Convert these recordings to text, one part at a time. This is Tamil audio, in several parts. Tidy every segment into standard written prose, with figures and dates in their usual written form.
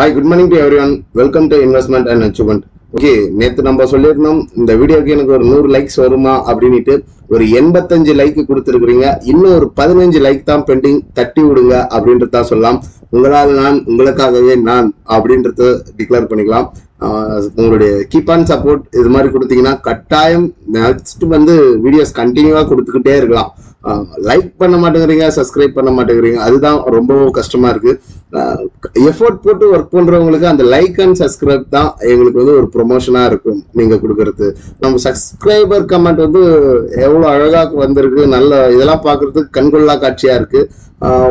Hi, good morning to everyone. Welcome to Investment and Achievement. Okay, நேத்து நம்ம சொல்லிருந்தோம் இந்த வீடியோக்கு எனக்கு ஒரு 100 லைக்ஸ் வருமா அப்படினிட்டு ஒரு 85 லைக் கொடுத்திருக்கீங்க. இன்னும் ஒரு 15 லைக் தான் பெண்டிங், தட்டி விடுங்க அப்படின்றது தான் சொல்லலாம். உங்களால் நான், உங்களுக்காகவே நான் அப்படின்றது டிக்ளேர் பண்ணிக்கலாம். உங்களுடைய கீப் ஆன் சப்போர்ட் இது மாதிரி கொடுத்தீங்கன்னா கட்டாயம் நெக்ஸ்ட் வந்து வீடியோஸ் கண்டினியூவா கொடுத்துக்கிட்டே இருக்கலாம். லைக் பண்ண மாட்டேங்கிறீங்க, சப்ஸ்கிரைப் பண்ண மாட்டேங்கிறீங்க, அதுதான் ரொம்ப கஷ்டமா இருக்கு. எஃபோர்ட் போட்டு ஒர்க் பண்றவங்களுக்கு அந்த லைக் அண்ட் சப்ஸ்கிரைப் தான் எங்களுக்கு வந்து ஒரு ப்ரொமோஷனா இருக்கும். நீங்க கொடுக்கறது நம்ம சப்ஸ்கிரைபர் கமெண்ட் வந்து எவ்வளவு அழகா வந்திருக்கு, நல்ல இதெல்லாம் பாக்குறதுக்கு கண்கொள்ளா காட்சியா இருக்கு.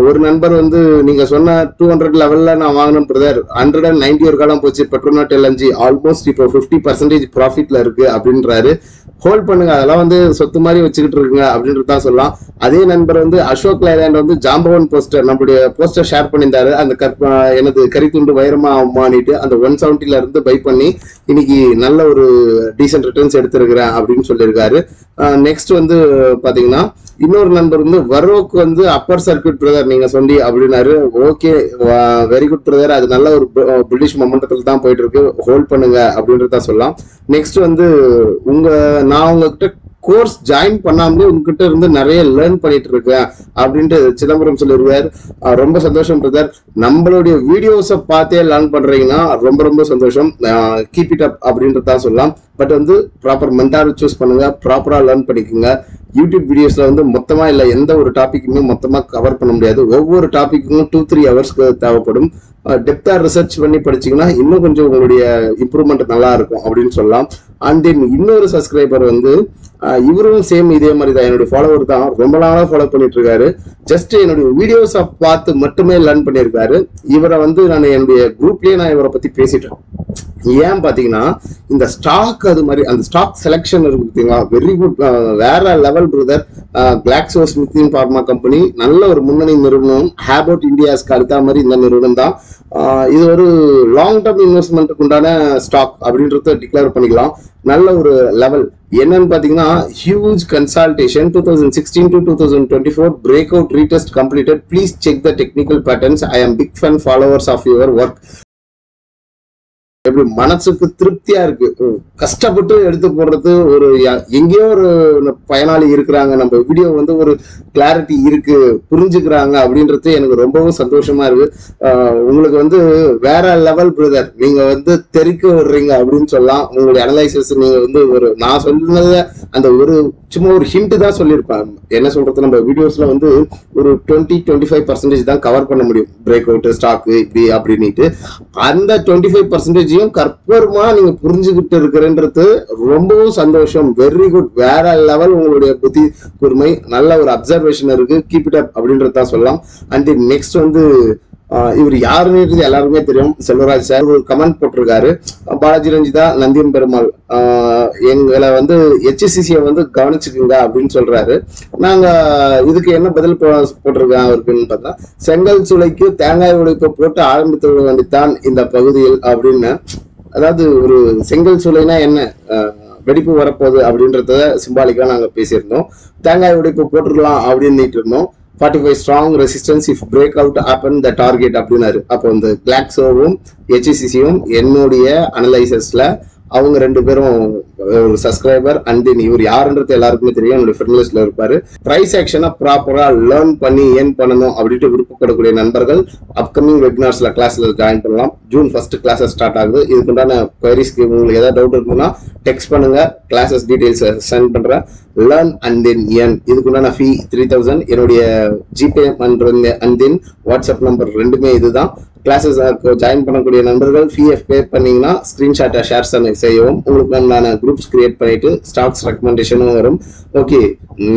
ஒரு நண்பர் வந்து நீங்க சொன்ன 200 லெவல்ல நான் வாங்கின பிரதர் 190 ஒரு காலம் போச்சு, பெட்ரோநாட் எல்என்ஜி ஆல்மோஸ்ட் இப்போ 50% ப்ராஃபிட்ல இருக்கு அப்படின்றாரு. ஹோல்ட் பண்ணுங்க, அதெல்லாம் வந்து சொத்து மாதிரி வச்சுக்கிட்டு இருக்குங்க அப்படின்றது தான் சொல்லலாம். அதே நண்பர் வந்து அசோக் லைலாண்ட் வந்து ஜாம்பவன் போஸ்டர் நம்மளுடைய போஸ்டர் ஷேர் பண்ணியிருந்தாரு. அந்த எனது கரித்துண்டு வைரமா மானிட்டு அந்த 170ல இருந்து பை பண்ணி இன்னைக்கு நல்ல ஒரு டீசென்ட் ரிட்டர்ன்ஸ் எடுத்திருக்கிறேன் அப்படின்னு சொல்லியிருக்காரு. நெக்ஸ்ட் வந்து பாத்தீங்கன்னா இன்னொரு நண்பர் வந்து வரோக்கு வந்து அப்பர் சர்க்கியூட் பிரதர் நீங்க சொல்லி அப்படின்னாரு. ஓகே, வெரி குட் பிரதர், அது நல்ல ஒரு புல்லிஷ் மொமெண்டத்துல தான் போயிட்டு இருக்கு, ஹோல்ட் பண்ணுங்க அப்படின்றத சொல்லலாம். நெக்ஸ்ட் வந்து நான் உங்ககிட்ட கோர்ஸ் ஜாயின் பண்ணாமலே உங்ககிட்ட இருந்து நிறைய லேர்ன் பண்ணிட்டு இருக்கேன் அப்படின்ட்டு சிதம்பரம் சொல்லிடுவார். ரொம்ப சந்தோஷம் பிரதர், நம்மளுடைய வீடியோஸை பார்த்தே லேர்ன் பண்றீங்கன்னா ரொம்ப ரொம்ப சந்தோஷம். கீப் இட் அப் அப்படின்றதா சொல்லலாம். பட் வந்து ப்ராப்பர் மென்டாரை சூஸ் பண்ணுங்க, ப்ராப்பரா லேர்ன் பண்ணிக்கோங்க. யூடியூப் வீடியோஸ்ல வந்து மொத்தமா இல்ல எந்த ஒரு டாபிக்குமே மொத்தமா கவர் பண்ண முடியாது. ஒவ்வொரு டாபிக்கும் 2-3 ஹவர்ஸ்க்கு தேவைப்படும். டெப்தா ரிசர்ச் பண்ணி படிச்சீங்கன்னா இன்னும் கொஞ்சம் உங்களுடைய இம்ப்ரூவ்மெண்ட் நல்லா இருக்கும் அப்படின்னு சொல்லலாம். அண்ட் தென் இன்னொரு சப்ஸ்கிரைபர் வந்து இவரும் சேம் இதே மாதிரி தான், என்னுடைய ஃபாலோவர் தான், ரொம்ப நாளா ஃபாலோ பண்ணிட்டு இருக்காரு. ஜஸ்ட் என்னுடைய வீடியோஸை பார்த்து மட்டுமே லேர்ன் பண்ணியிருக்காரு. இவரை வந்து நான் என்னுடைய குரூப்லயே நான் இவரை பத்தி பேசிட்டேன். ஏன் பாத்தீங்கன்னா இந்த ஸ்டாக் அது மாதிரி அந்த ஸ்டாக் செலக்ஷன் இருக்கு பார்த்தீங்களா, வெரி குட், வேற லெவல் பிரதர். கிளாக்ஸோஸ்மித்கிலைன் பார்மா கம்பெனி நல்ல ஒரு முன்னணி நிறுவனம். ஹேபோட் இந்தியாஸ்க்கு அடுத்த மாதிரி இந்த நிறுவனம் தான். இது ஒரு லாங் டேர்ம் இன்வெஸ்ட்மெண்ட்டுக்கு உண்டான ஸ்டாக் அப்படின்றத டிக்ளேர் பண்ணிக்கலாம். நல்ல ஒரு லெவல் என்னன்னு பாத்தீங்கன்னா huge consultation 2016 to 2024 break out retest completed. Please check the technical patterns. I am big fan followers of your work. எப்படி மனசுக்கு திருப்தியா இருக்கு. கஷ்டப்பட்டு எடுத்து போடுறது ஒரு எங்கேயோ ஒரு பயனாளி இருக்கிறாங்க, நம்ம வீடியோ வந்து ஒரு கிளாரிட்டி இருக்கு, புரிஞ்சுக்கிறாங்க அப்படின்றது எனக்கு ரொம்பவும் சந்தோஷமா இருக்கு. உங்களுக்கு வந்து வேற லெவல் பிரதர், நீங்க வந்து தெரிக்க விடுறீங்க அப்படின்னு சொல்லலாம். உங்களுடைய அனலைசிஸ் நீங்க வந்து ஒரு நான் சொன்னத அந்த ஒரு சும்மா ஒரு ஹிண்ட் தான் சொல்லியிருப்பேன். என்ன சொல்றது, நம்ம வீடியோஸ்ல வந்து ஒரு 20-25% தான் கவர் பண்ண முடியும். பிரேக் அவுட் ஸ்டாக் இப்படி அப்படின்ட்டு அந்த 25% கற்பூரமா நீங்க புரிஞ்சுக்கிட்டு இருக்கிறன்றது ரொம்பவும் சந்தோஷம். வெரி குட், வேற லெவல். உங்களுடைய புத்தி கூர்மை, நல்ல ஒரு அப்சர்வேஷன் இருக்கு. கீப் இட் அப் அப்படின்றத சொல்லலாம். அண்ட் நெக்ஸ்ட் வந்து இவர் யாருன்னு எல்லாருமே தெரியும், செல்வராஜ் சார் ஒரு கமெண்ட் போட்டிருக்காரு. பாலாஜி ரஞ்சிதா, நந்தியம் பெருமாள், எங்களை வந்து HCCயை வந்து கவனிச்சுக்குங்க அப்படின்னு சொல்றாரு. நாங்க இதுக்கு என்ன பதில் போட்டிருக்கேன் அவருக்குன்னு பார்த்தா, செங்கல் சூளைக்கு தேங்காய் உடைப்பு போட்டு ஆரம்பித்து வேண்டித்தான் இந்த பகுதியில் அப்படின்னு. அதாவது ஒரு செங்கல் சூளைனா என்ன, வெடிப்பு வரப்போகுது அப்படின்றத சிம்பாலிக்கா நாங்க பேசியிருந்தோம். தேங்காய் உடைப்பு போட்டுருக்கலாம் அப்படின்னு இருந்தோம். 45 strong resistance if break out happen the target அப்படின்னாரு. அப்போ இந்த கிளாக்ஸோவும் HCCயும் என்னுடைய அனலைசஸ்ல அவங்க 2 பேரும் ஒரு சப்ஸ்கிரைபர். அண்ட் தென் இவர் யாருன்றது எல்லாருக்குமே தெரியும், என்னுடைய ஃப்ரெண்ட் லிஸ்ட்ல இருப்பாரு. பிரைஸ் ஆக்ஷனை ப்ராப்பரா லேர்ன் பண்ணி ஏன் பண்ணணும் அப்படின்ட்டு விருப்பப்படக்கூடிய நண்பர்கள் அப்கமிங் வெபினார்ஸ்ல கிளாஸ்ல ஜாயின் பண்ணலாம். June 1 கிளாஸஸ் ஸ்டார்ட் ஆகுது. இதுக்குண்டான குவரிஸ்க்கு உங்களுக்கு ஏதாவது டவுட் இருக்குன்னா டெக்ஸ்ட் பண்ணுங்க, கிளாஸஸ் டீடைல்ஸ் சென்ட் பண்றேன். Learn and then earn. இதுக்குண்டான ஃபீ 3000. என்னுடைய GPay and then WhatsApp number ரெண்டுமே இதுதான். கிளாஸஸ் ஜாயின் பண்ணக்கூடிய நண்பர்கள் ஃபீஎஃப் பே பண்ணீங்கன்னா ஸ்கிரீன்ஷாட்டை ஷேர் செய்யவும் உங்களுக்கு நான் குரூப்ஸ் கிரியேட் பண்ணிட்டு ஸ்டாக்ஸ் ரெக்கமெண்டேஷனும் வரும். ஓகே,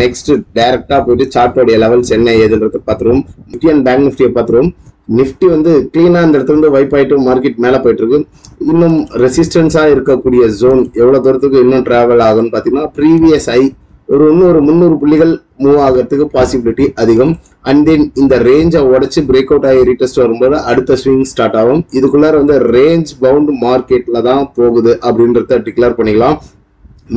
நெக்ஸ்ட் டைரக்டா போயிட்டு சார்ட்டோடைய லெவல்ஸ் என்ன ஏதுன்றத பார்த்துருவோம். நிஃப்டி அண்ட் பேங்க் நிஃப்டியை பார்த்துருவோம். நிஃப்டி வந்து கிளீனா இந்த இடத்துல இருந்து வைப் ஆயிட்டு மார்க்கெட் மேல போயிட்டு இருக்கு. இன்னும் ரெசிஸ்டன்ஸா இருக்கக்கூடிய ஜோன் எவ்வளவு தூரத்துக்கு இன்னும் டிராவல் ஆகும்னு பாத்தீங்கன்னா ப்ரீவியஸ் ஐ ஒரு 300 புள்ளிகள் மூவ் ஆகிறதுக்கு பாசிபிலிட்டி அதிகம். அண்ட் தென் இந்த ரேஞ்சை உடைச்சு பிரேக் அவுட் ஆகி ரீடெஸ்ட் வரும்போது அடுத்த ஸ்விங் ஸ்டார்ட் ஆகும். இதுக்குள்ளார வந்து ரேஞ்ச் பவுண்ட் மார்க்கெட்ல தான் போகுது அப்படின்றத டிக்ளேர் பண்ணிக்கலாம்.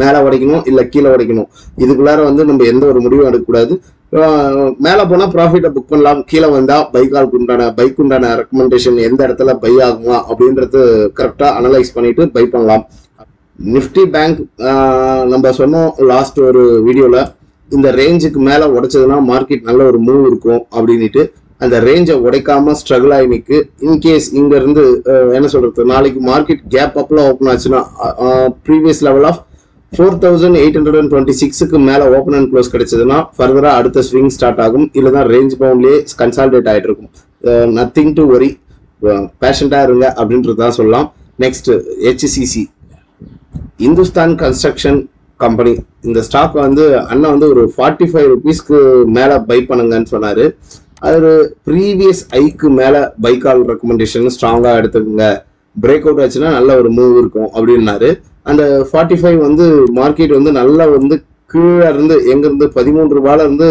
மேல உடைக்கணும் இல்ல கீழே உடைக்கணும், இதுக்குள்ளார வந்து நம்ம எந்த ஒரு முடிவும் எடுக்கக்கூடாது. மேல போனா ப்ராஃபிட்டை புக் பண்ணலாம், கீழே வந்தா பைக் உண்டான ரெக்கமெண்டேஷன் எந்த இடத்துல பை ஆகுமா அப்படின்றது கரெக்டா அனலைஸ் பண்ணிட்டு பை பண்ணலாம். நிஃப்டி பேங்க் நம்ம சொன்னோம் லாஸ்ட் ஒரு வீடியோல, இந்த ரேஞ்சுக்கு மேல உடைச்சதுன்னா மார்க்கெட் நல்ல ஒரு மூவ் இருக்கும் அப்படின்ட்டு. அந்த ரேஞ்சை உடைக்காம ஸ்ட்ரகிள் ஆகி நிற்கு. இன்கேஸ் இங்க இருந்து என்ன சொல்றது, நாளைக்கு மார்க்கெட் கேப் அப்ல ஓப்பன் ஆச்சுன்னா ப்ரீவியஸ் லெவல் ஆஃப் 4826க்கு மேல ஓப்பன் அண்ட் க்ளோஸ் கிடைச்சதுன்னா ஃபர்தரா அடுத்த ஸ்விங் ஸ்டார்ட் ஆகும். இல்லதான் ரேஞ்ச் பவுண்ட்லயே கன்சாலிடேட் ஆயிட்டு இருக்கும். நத்திங் டு வரி, பேஷண்டா இருங்க அப்படின்றது தான் சொல்லலாம். Next HCC, Hindustan construction company. இந்த ஸ்டாக் வந்து அண்ணா வந்து ஒரு 45 rupeesக்கு மேல பை பண்ணுங்கன்னு சொன்னாரு. அது ப்ரீவியஸ் ஐக்கு மேல பை கால் ரெக்கமெண்டேஷன் ஸ்ட்ராங்கா எடுத்துக்கோங்க, பிரேக் அவுட் ஆச்சுன்னா நல்ல ஒரு மூவ் இருக்கும் அப்படின்னாரு. அந்த 45 வந்து மார்க்கெட் வந்து நல்லா வந்து கீழே இருந்து எங்க இருந்து 13 ரூபாயில இருந்து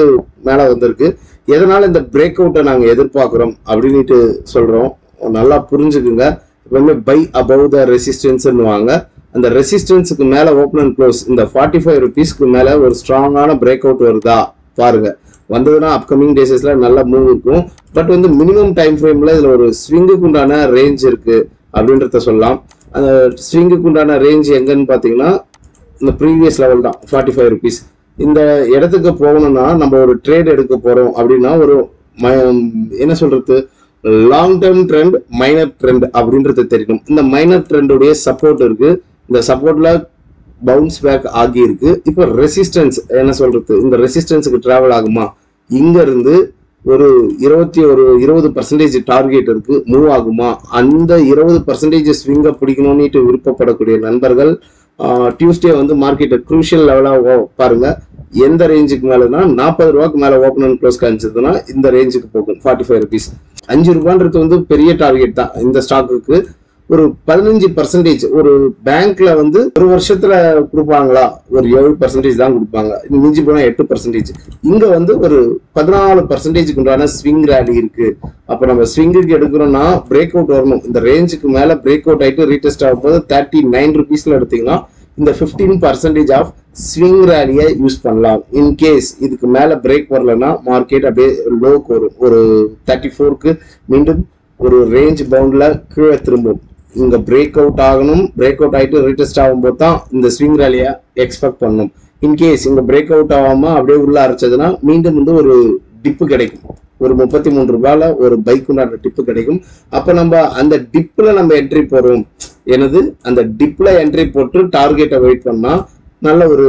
மேல வந்திருக்கு. எதனால இந்த பிரேக் அவுட்டை நாங்க எதிர்பார்க்கிறோம் அப்படின்ட்டு சொல்றோம், நல்லா புரிஞ்சுக்குங்க. எப்பவுமே பை அபவ் த ரெசிஸ்டன்ஸ்ன்னு வாங்க. அந்த ரெசிஸ்டன்ஸுக்கு மேல ஓப்பன் அண்ட் க்ளோஸ் இந்த 45 rupeesக்கு மேல ஒரு ஸ்ட்ராங்கான பிரேக் அவுட் வருதா பாருங்க. வந்ததுன்னா அப்கமிங் டேஸஸ்ல நல்ல மூவ் இருக்கும். பட் வந்து மினிமம் டைம் ஃப்ரேம்ல இதுல ஒரு ஸ்விங்குக்கு உண்டான ரேஞ்ச் இருக்கு அப்படின்றத சொல்லலாம். அந்த ஸ்விங்குக்கு உண்டான ரேஞ்ச் எங்கன்னு பாத்தீங்கன்னா இந்த ப்ரீவியஸ் லெவல் தான் 45 rupees. இந்த இடத்துக்கு போகணும்னா நம்ம ஒரு ட்ரேட் எடுக்க போறோம் அப்படின்னா ஒரு என்ன சொல்றது, long term trend, minor trend அப்படின்றது தெரியணும். இந்த மைனர் ட்ரெண்டுடைய சப்போர்ட் இருக்கு, இந்த சப்போர்ட்ல பவுன்ஸ் பேக் ஆகி இருக்கு. இப்போ ரெசிஸ்டன்ஸ் என்ன சொல்றது, இந்த ரெசிஸ்டன்ஸுக்கு டிராவல் ஆகுமா, இங்க இருந்து ஒரு 20% டார்கெட் இருக்கு, மூவ் ஆகுமா, அந்த 20% ஸ்விங்க பிடிக்கணும்னு விருப்பப்படக்கூடிய நண்பர்கள் டியூஸ்டே வந்து மார்க்கெட் குரூஷியல் லெவலா பாருங்க. எந்த ரேஞ்சுக்கு மேலனா 40 ரூபாய்க்கு மேல ஓப்பன் அண்ட் க்ளோஸ் காமிச்சதுன்னா இந்த ரேஞ்சுக்கு போகும் 45 rupees. 5 ரூபான்றது வந்து பெரிய டார்கெட் தான் இந்த ஸ்டாக்குக்கு. ஒரு 15% ஒரு பேங்க்ல வந்து ஒரு வருஷத்துல கொடுப்பாங்களா, ஒரு 7% தான் கொடுப்பாங்க, மிஞ்சி போனா 8%. இங்க வந்து ஒரு 14% உண்டான ஸ்விங் ரேலி இருக்கு. அப்ப நம்ம ஸ்விங்குக்கு எடுக்கிறோம்னா பிரேக் அவுட் வரணும். இந்த ரேஞ்சுக்கு மேல பிரேக் அவுட் ஆயிட்டு ரீடெஸ்ட் ஆகும் போது 39 rupeesல எடுத்தீங்கன்னா இந்த 15% ஆஃப் ஸ்விங் ரேலியை யூஸ் பண்ணலாம். இன்கேஸ் இதுக்கு மேல பிரேக் வரலன்னா மார்க்கெட் அப்படியே லோக்கு வரும். ஒரு 34க்கு மீண்டும் ஒரு ரேஞ்ச் பவுண்ட்ல கீழே திரும்பும். இங்க பிரேக் அவுட் ஆகணும், பிரேக் அவுட் ஆயிட்டு ரீடெஸ்ட் ஆகும்போது தான் இந்த ஸ்விங் ரேலியை எக்ஸ்பெக்ட் பண்ணணும். இன்கேஸ் இங்க பிரேக் அவுட் ஆகாம அப்படியே உள்ள அரைச்சதுன்னா மீண்டும் வந்து ஒரு டிப்பு கிடைக்கும். ஒரு 33 ரூபாயில ஒரு பைக் உண்டான டிப்பு கிடைக்கும். அப்ப நம்ம அந்த டிப்ல நம்ம என்ட்ரி போறோம். எனது அந்த டிப்ல என்ட்ரி போட்டு டார்கெட்டை வெயிட் பண்ணா நல்ல ஒரு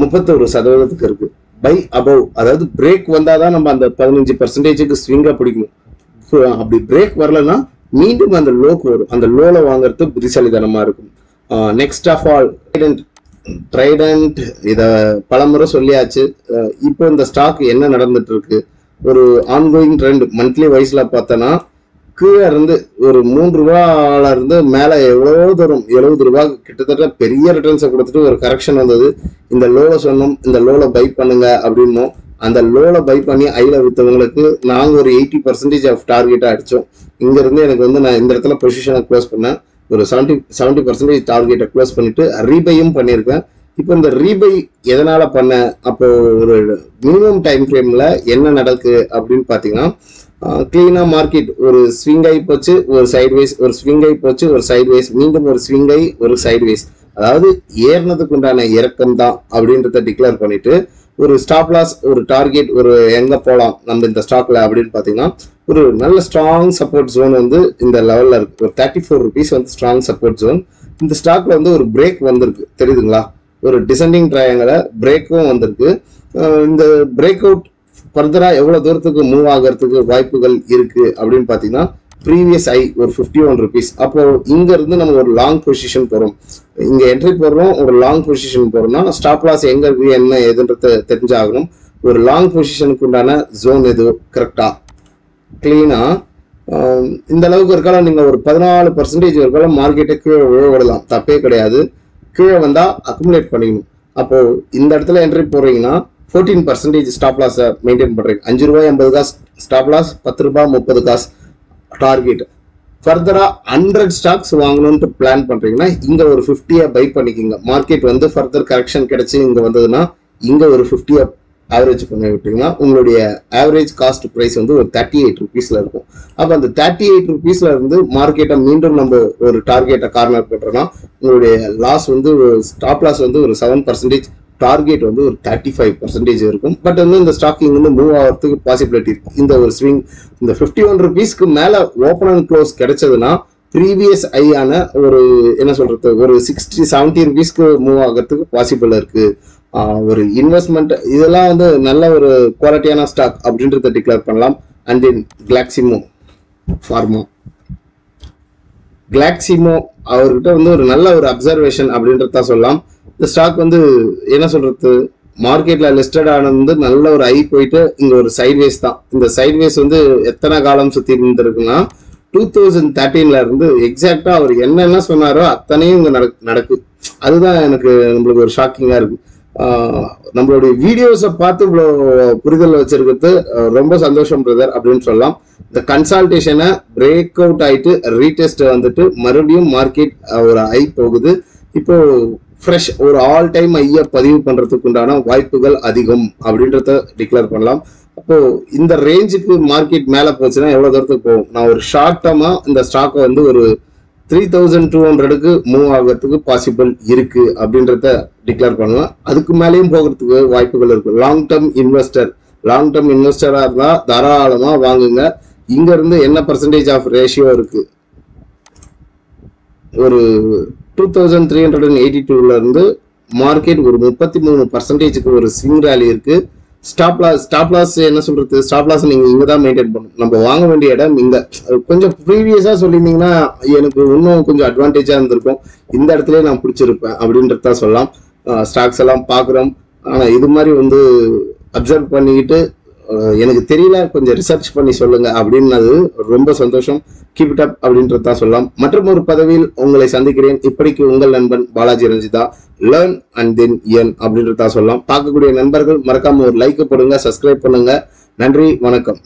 31% இருக்கு. பை அபவ், அதாவது பிரேக் வந்தாதான் நம்ம அந்த 15%க்கு ஸ்விங்கா பிடிக்கணும். அப்படி பிரேக் வரலன்னா மீண்டும் அந்த லோக்கு வரும். அந்த லோல வாங்குறது புத்திசாலித்தனமா இருக்கும். நெக்ஸ்ட் ஆஃப் ஆல் ட்ரைடன்ட், இத பலமுறை சொல்லியாச்சு. இப்போ இந்த ஸ்டாக் என்ன நடந்துட்டு இருக்கு, ஒரு ஆன்கோயிங் ட்ரெண்ட் மந்த்லி வைஸ்ல பார்த்தோன்னா கீழே இருந்து ஒரு 3 ரூபாயில இருந்து மேல எவ்வளவு தூரம் 70 ரூபாய் கிட்டத்தட்ட பெரிய ரிட்டர்ன்ஸை கொடுத்துட்டு ஒரு கரெக்ஷன் வந்தது. இந்த லோல சொன்னோம், இந்த லோல பை பண்ணுங்க அப்படின்னோம். அந்த லோல பை பண்ணி ஐல வித்தவங்களுக்கு நாங்க ஒரு 80% ஆஃப் டார்கெட்டா அடிச்சோம். இங்க இருந்து எனக்கு வந்து நான் இந்த இடத்துல பொசிஷனை க்ளோஸ் பண்ணேன். ஒரு 70% டார்கெட்டை க்ளோஸ் பண்ணிட்டு ரீபையும் பண்ணியிருக்கேன். இப்போ இந்த ரீபை எதனால பண்ண, அப்போ ஒரு மினிமம் டைம் ஃப்ரேம்ல என்ன நடக்கு அப்படின்னு பாத்தீங்கன்னா, கிளீனா மார்க்கெட் ஒரு ஸ்விங் ஆகி போச்சு, ஒரு சைட்வேஸ், ஒரு ஸ்விங் ஆகி போச்சு, ஒரு சைட்வேஸ், மீண்டும் ஒரு ஸ்விங் ஆகி ஒரு சைட்வேஸ். அதாவது ஏறினதுக்கு உண்டான இறக்கம் தான் அப்படின்றத டிக்ளேர் பண்ணிட்டு ஒரு ஸ்டாப் லாஸ், ஒரு டார்கெட், ஒரு எங்க போலாம் நம்ம இந்த ஸ்டாக்ல அப்படின்னு பாத்தீங்கன்னா ஒரு நல்ல ஸ்ட்ராங் சப்போர்ட் ஜோன் வந்து இந்த லெவல்ல இருக்கு. ஒரு 34 rupees வந்து ஸ்ட்ராங் சப்போர்ட் ஜோன். இந்த ஸ்டாக்ல வந்து ஒரு பிரேக் வந்திருக்கு, தெரியுதுங்களா, ஒரு டிசெண்டிங் ட்ரையாங்கல பிரேக்கும் வந்திருக்கு. இந்த பிரேக் அவுட் ஃபர்தரா எவ்வளவு தூரத்துக்கு மூவ் ஆகிறதுக்கு வாய்ப்புகள் இருக்கு அப்படின்னு பாத்தீங்கன்னா ப்ரீவியஸ் ஐ ஒரு 51 rupees. அப்போ இங்க இருந்து நம்ம ஒரு லாங் பொசிஷன் போறோம், இங்க என்ட்ரி போடுறோம், ஒரு லாங் பொசிஷன் போறோம்னா ஸ்டாப் லாஸ் எங்க இருக்கு என்ன எதுன்றத தெரிஞ்சாகணும். ஒரு லாங் பொசிஷனுக்கு உண்டான ஜோன் எது கரெக்டா கிளீனா இந்த அளவுக்கு இருக்காலும் நீங்க ஒரு 14% இருக்காலும் மார்க்கெட்டை கீழே விழவிடலாம், தப்பே கிடையாது. கீழே வந்தா அக்குமுலேட் பண்ணிக்கணும். அப்போ இந்த இடத்துல என்ட்ரி போடுறீங்கன்னா 14% ஸ்டாப் லாஸை மெயின்டைன் பண்றீங்க. 5 ரூபாய் 80 காசு ஸ்டாப் லாஸ், 10 ரூபாய் 30 காசு டார்கெட். ஃபர்தரா 100 ஸ்டாக்ஸ் வாங்கணும்னு பிளான் பண்றீங்கன்னா இங்க ஒரு 50 பை பண்ணிக்கிங்க. மார்க்கெட் வந்து ஃபர்தர் கரெக்ஷன் கிடைச்சு இங்க வந்ததுன்னா இங்க ஒரு 50 ஆவரேஜ் பண்ணி விட்டீங்கன்னா உங்களுடைய ஆவரேஜ் காஸ்ட் ப்ரைஸ் வந்து ஒரு 38 ருபீஸ்ல இருக்கும். அப்போ அந்த 38 ருபீஸ்ல இருந்து மார்க்கெட்டை மீண்டும் நம்ம ஒரு டார்கெட்டை கார்னர் பண்றோம்னா உங்களுடைய லாஸ் வந்து ஸ்டாப் லாஸ் வந்து ஒரு 7%, டார்கெட் வந்து ஒரு 35% இருக்கும். பட் வந்து இந்த ஸ்டாக்கிங் வந்து மூவ் ஆகிறதுக்கு பாசிபிலிட்டி இருக்கு. இந்த ஒரு ஸ்விங் இந்த 51 ருபீஸ்க்கு மேல ஓப்பன் அண்ட் க்ளோஸ் கிடைச்சதுன்னா ப்ரீவியஸ் ஐயான ஒரு என்ன சொல்றது ஒரு 60-70 ருபீஸ்க்கு மூவ் ஆகிறதுக்கு பாசிபிள் இருக்கு. ஒரு இன்வெஸ்ட்மெண்ட் இதெல்லாம் வந்து நல்ல ஒரு குவாலிட்டியான ஸ்டாக் அப்படின்றத டிக்ளேர் பண்ணலாம். அண்ட் தென் கிளாக்ஸிமோ அவர்கிட்ட வந்து ஒரு நல்ல ஒரு அப்சர்வேஷன் அப்படின்றத சொல்லலாம். இந்த ஸ்டாக் வந்து என்ன சொல்றது மார்க்கெட்ல லிஸ்டட் ஆனது நல்ல ஒரு ஐ போயிட்டு இங்க ஒரு சைட்வேஸ் தான். இந்த சைட்வேஸ் வந்து எத்தனை காலம் சுத்தி இருந்திருக்குன்னா 2013ல இருந்து எக்ஸாக்டா அவர் என்னென்ன சொன்னாரோ அத்தனையும் இங்க நடக்கு. அதுதான் எனக்கு நம்மளுக்கு ஒரு ஷாக்கிங்கா இருக்கு. நம்மளுடைய வீடியோஸை பார்த்து இவ்வளோ புரிதல் வச்சிருக்கிறது ரொம்ப சந்தோஷம் பிரதர் அப்படின்னு சொல்லலாம். இந்த கன்சல்டேஷனை பிரேக் அவுட் ஆயிட்டு ரீடெஸ்ட் வந்துட்டு மறுபடியும் மார்க்கெட் ஒரு ஐ போகுது. இப்போ ஃப்ரெஷ் ஒரு ஆல் டைம் ஐயா பதிவு பண்றதுக்கு உண்டான வாய்ப்புகள் அதிகம் அப்படின்றத டிக்ளேர் பண்ணலாம். அப்போ இந்த ரேஞ்சுக்கு மார்க்கெட் மேல போச்சுன்னா எவ்வளவு தூரத்துக்கு போகும்? நான் ஒரு ஷார்ட் டர்மா இந்த ஸ்டாக்கை வந்து ஒரு 3200க்கு மூவ் ஆகிறதுக்கு பாசிபிள் இருக்கு அப்படின்றத டிக்ளேர் பண்ணுவேன். அதுக்கு மேலேயும் போகிறதுக்கு வாய்ப்புகள் இருக்கு. லாங் டர்ம் இன்வெஸ்டரா இருந்தா தாராளமா வாங்குங்க. இங்க இருந்து என்ன பர்சன்டேஜ் ஆஃப் ரேஷியோ இருக்கு? ஒரு 2382ல இருந்து மார்க்கெட் ஒரு 33%க்கு ஒரு ஸ்விங் ரேலி இருக்கு. ஸ்டாப் லாஸ் என்ன சொல்றது? ஸ்டாப் லாஸ் நீங்க இங்கதான் மெயின்டைன் பண்ணணும். நம்ம வாங்க வேண்டிய இடம் இங்க. கொஞ்சம் ப்ரீவியஸா சொல்லியிருந்தீங்கன்னா எனக்கு இன்னும் கொஞ்சம் அட்வான்டேஜா இருந்திருக்கும். இந்த இடத்துல நான் பிடிச்சிருப்பேன் அப்படின்றத சொல்லலாம். ஸ்டாக்ஸ் எல்லாம் பாக்குறோம். ஆனா இது மாதிரி வந்து அப்சர்வ் பண்ணிக்கிட்டு எனக்கு தெரியல கொஞ்சம் ரிசர்ச் பண்ணி சொல்லுங்க அப்படின்னது ரொம்ப சந்தோஷம். கீப் இட் அப் அப்படின்றத சொல்லலாம். மற்றும் ஒரு பதவியில் உங்களை சந்திக்கிறேன். இப்படிக்கு உங்கள் நண்பன் Balaji Ranjitha. Learn and then earn அப்படின்றத சொல்லலாம். பார்க்கக்கூடிய நண்பர்கள் மறக்காம ஒரு லைக் போடுங்க, சப்ஸ்கிரைப் பண்ணுங்க. நன்றி, வணக்கம்.